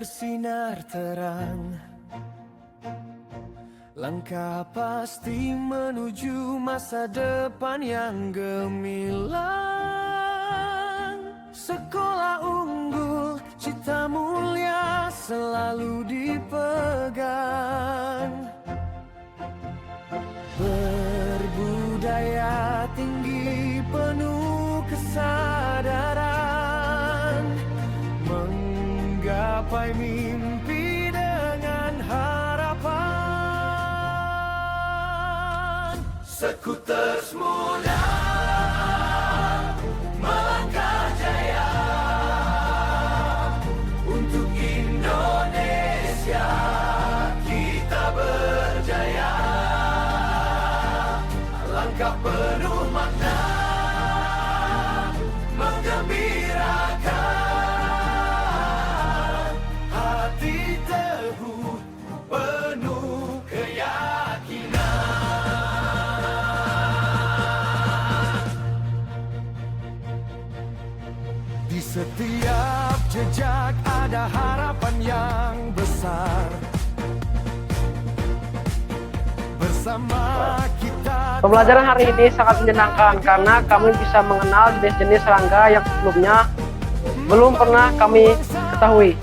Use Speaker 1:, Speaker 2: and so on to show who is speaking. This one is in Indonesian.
Speaker 1: bersinar terang, langkah pasti menuju masa depan yang gemilang. Sekolah unggul, cita mulia selalu dipegang. Berbudaya tinggi penuh kesadaran, menggapai mimpi dengan harapan. Skuter muda melangkah jaya untuk Indonesia, kita berjaya. Langkah penuh makna menggembirakan, hati teguh penuh keyakinan. Di setiap jejak ada harapan yang besar. Bersama kita.
Speaker 2: Pembelajaran hari ini sangat menyenangkan karena kami bisa mengenal jenis-jenis serangga yang sebelumnya belum pernah kami ketahui.